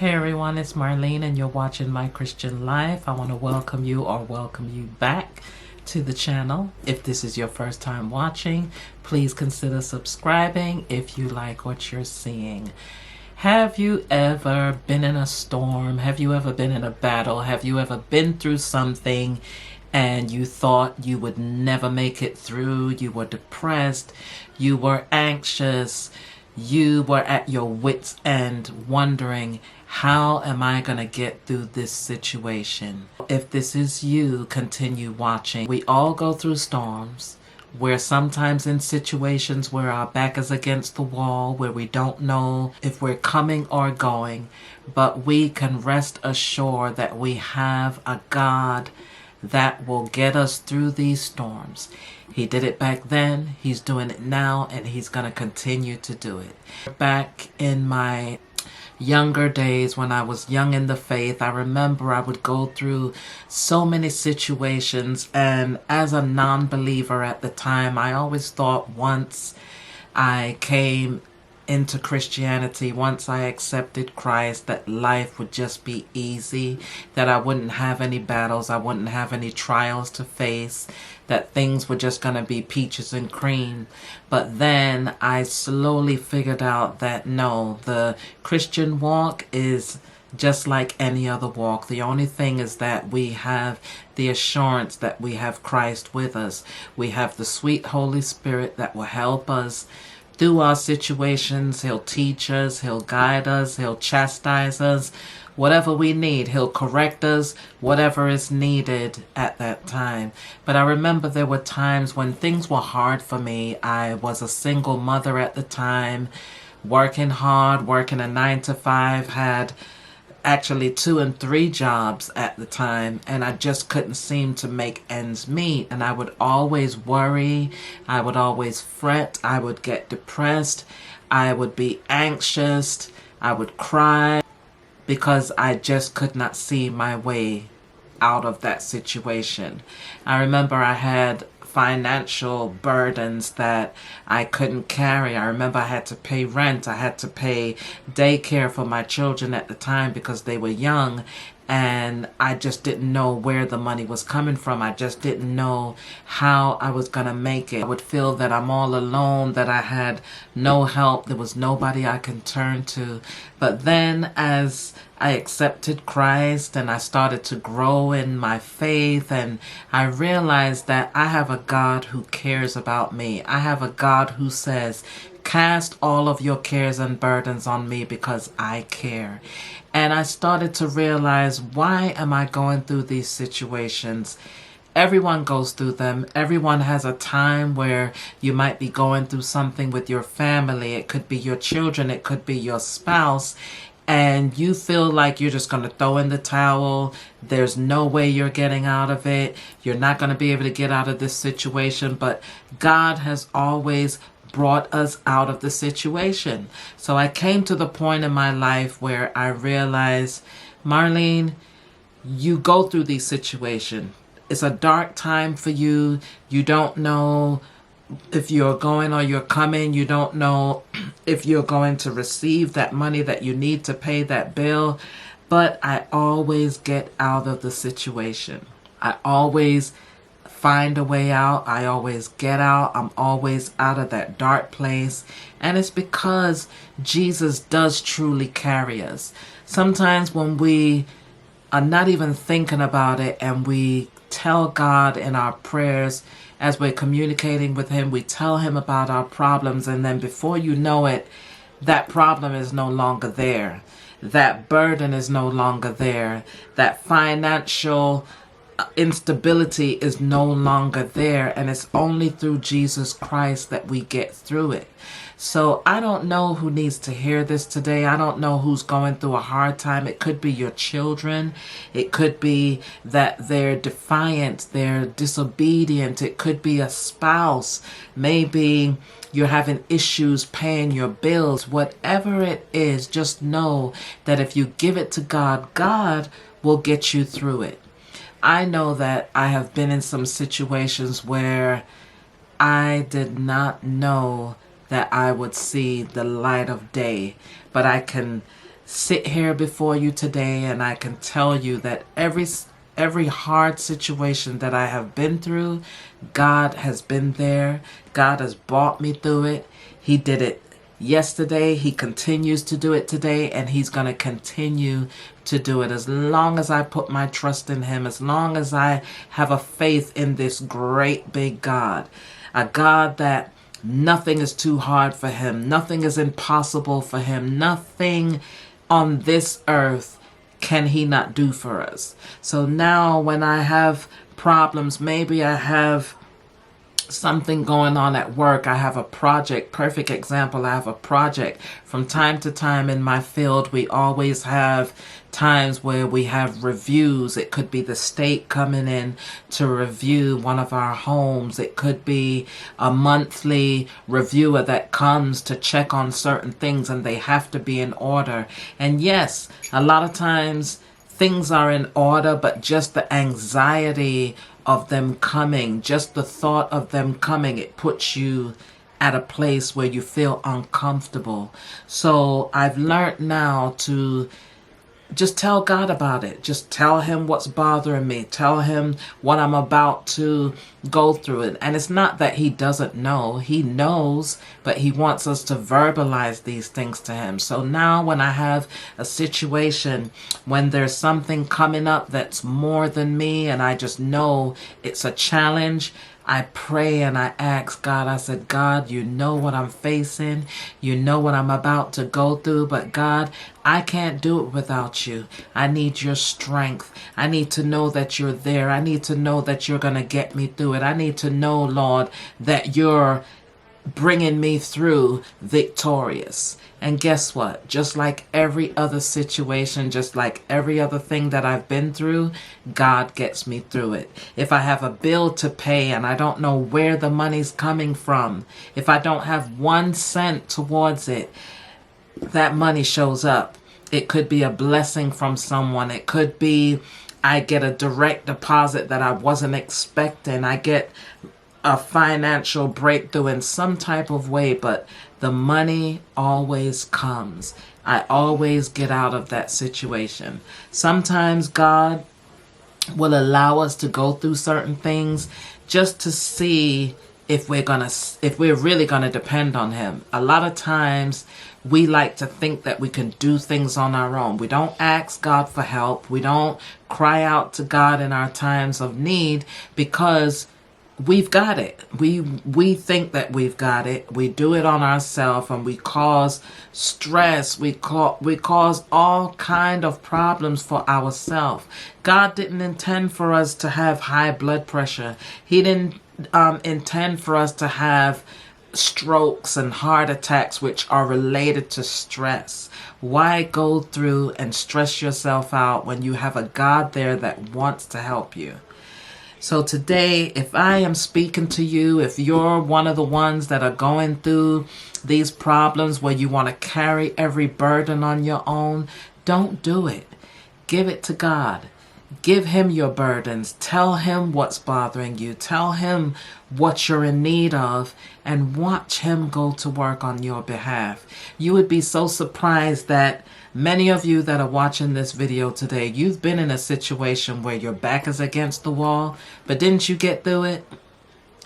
Hey everyone, it's Marlene and you're watching My Christian Life. I want to welcome you back to the channel. If this is your first time watching, please consider subscribing if you like what you're seeing. Have you ever been in a storm? Have you ever been in a battle? Have you ever been through something and you thought you would never make it through? You were depressed, you were anxious, you were at your wit's end wondering, how am I going to get through this situation? If this is you, continue watching. We all go through storms. We're sometimes in situations where our back is against the wall, where we don't know if we're coming or going, but we can rest assured that we have a God that will get us through these storms. He did it back then, he's doing it now, and he's going to continue to do it. Back in my younger days, when I was young in the faith, I remember I would go through so many situations, and as a non-believer at the time, I always thought once I came into Christianity, once I accepted Christ, that life would just be easy, that I wouldn't have any battles, I wouldn't have any trials to face, that things were just going to be peaches and cream. But then I slowly figured out that no, the Christian walk is just like any other walk. The only thing is that we have the assurance that we have Christ with us. We have the sweet Holy Spirit that will help us through our situations. He'll teach us, he'll guide us, he'll chastise us, whatever we need. He'll correct us, whatever is needed at that time. But I remember there were times when things were hard for me. I was a single mother at the time, working hard, working a 9-to-5, had actually 2 and 3 jobs at the time, and I just couldn't seem to make ends meet. And I would always worry, I would always fret, I would get depressed, I would be anxious, I would cry because I just could not see my way out of that situation. I remember I had financial burdens that I couldn't carry. I remember I had to pay rent. I had to pay daycare for my children at the time because they were young, and I just didn't know where the money was coming from. I just didn't know how I was going to make it. I would feel that I'm all alone, that I had no help. There was nobody I can turn to. But then as I accepted Christ and I started to grow in my faith, and I realized that I have a God who cares about me. I have a God who says, cast all of your cares and burdens on me because I care. And I started to realize, why am I going through these situations? Everyone goes through them. Everyone has a time where you might be going through something with your family. It could be your children. It could be your spouse. And you feel like you're just going to throw in the towel. There's no way you're getting out of it. You're not going to be able to get out of this situation. But God has always brought us out of the situation. So I came to the point in my life where I realized, Marlene, you go through these situations. It's a dark time for you. You don't know if you're going or you're coming. You don't know if you're going to receive that money that you need to pay that bill. But I always get out of the situation. I always find a way out. I always get out. I'm always out of that dark place. And it's because Jesus does truly carry us. Sometimes when we are not even thinking about it and we tell God in our prayers as we're communicating with him, we tell him about our problems, and then before you know it, that problem is no longer there. That burden is no longer there. That financial instability is no longer there, and it's only through Jesus Christ that we get through it. So I don't know who needs to hear this today. I don't know who's going through a hard time. It could be your children. It could be that they're defiant, they're disobedient. It could be a spouse. Maybe you're having issues paying your bills. Whatever it is, just know that if you give it to God, God will get you through it. I know that I have been in some situations where I did not know that I would see the light of day, but I can sit here before you today and I can tell you that every hard situation that I have been through, God has been there. God has brought me through it. He did it yesterday. He continues to do it today, and he's going to continue to do it as long as I put my trust in him, as long as I have a faith in this great big God, a God that nothing is too hard for him. Nothing is impossible for him. Nothing on this earth can he not do for us. So now when I have problems, maybe I have something going on at work, I have a project, perfect example, I have a project. From time to time in my field, we always have times where we have reviews. It could be the state coming in to review one of our homes. It could be a monthly reviewer that comes to check on certain things, and they have to be in order. And yes, a lot of times things are in order, but just the anxiety of them coming, just the thought of them coming, it puts you at a place where you feel uncomfortable. So I've learned now to just tell God about it. Just tell him what's bothering me. Tell him what I'm about to go through it. And it's not that he doesn't know. He knows, but he wants us to verbalize these things to him. So now when I have a situation, when there's something coming up that's more than me, and I just know it's a challenge, I pray and I ask God, I said, God, you know what I'm facing. You know what I'm about to go through. But God, I can't do it without you. I need your strength. I need to know that you're there. I need to know that you're going to get me through it. I need to know, Lord, that you're bringing me through victorious. And guess what? Just like every other situation, just like every other thing that I've been through, God gets me through it. If I have a bill to pay and I don't know where the money's coming from, if I don't have 1 cent towards it, that money shows up. It could be a blessing from someone. It could be I get a direct deposit that I wasn't expecting. I get a financial breakthrough in some type of way, but the money always comes. I always get out of that situation. Sometimes God will allow us to go through certain things just to see if we're really gonna depend on him. A lot of times we like to think that we can do things on our own. We don't ask God for help. We don't cry out to God in our times of need because we've got it. We think that we've got it. We do it on ourselves, and we cause stress. We cause all kind of problems for ourselves. God didn't intend for us to have high blood pressure. He didn't intend for us to have strokes and heart attacks, which are related to stress. Why go through and stress yourself out when you have a God there that wants to help you? So today, if I am speaking to you, if you're one of the ones that are going through these problems where you want to carry every burden on your own, don't do it. Give it to God. Give him your burdens. Tell him what's bothering you. Tell him what you're in need of, and watch him go to work on your behalf. You would be so surprised that many of you that are watching this video today, you've been in a situation where your back is against the wall, but didn't you get through it?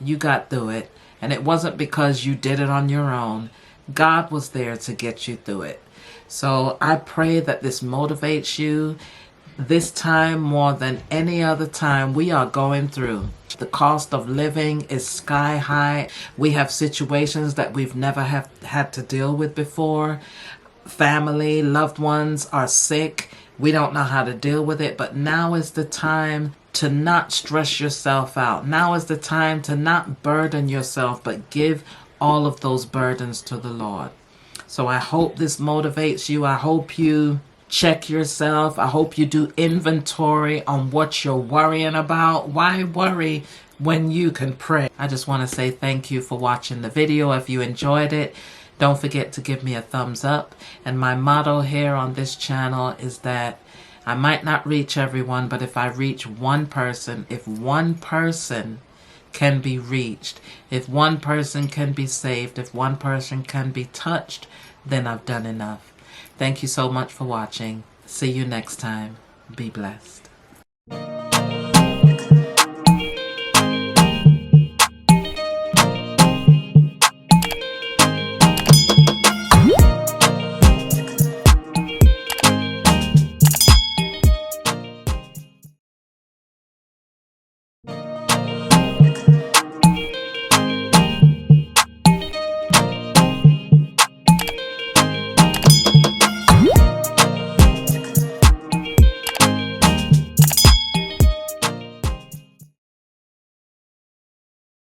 You got through it, and it wasn't because you did it on your own. God was there to get you through it. So I pray that this motivates you. This time, more than any other time, we are going through. The cost of living is sky high. We have situations that we've never had to deal with before. Family, loved ones are sick. We don't know how to deal with it, but now is the time to not stress yourself out. Now is the time to not burden yourself, but give all of those burdens to the Lord. So I hope this motivates you. I hope you check yourself. I hope you do inventory on what you're worrying about. Why worry when you can pray? I just want to say thank you for watching the video. If you enjoyed it, don't forget to give me a thumbs up. And my motto here on this channel is that I might not reach everyone, but if I reach one person, if one person can be reached, if one person can be saved, if one person can be touched, then I've done enough. Thank you so much for watching. See you next time. Be blessed.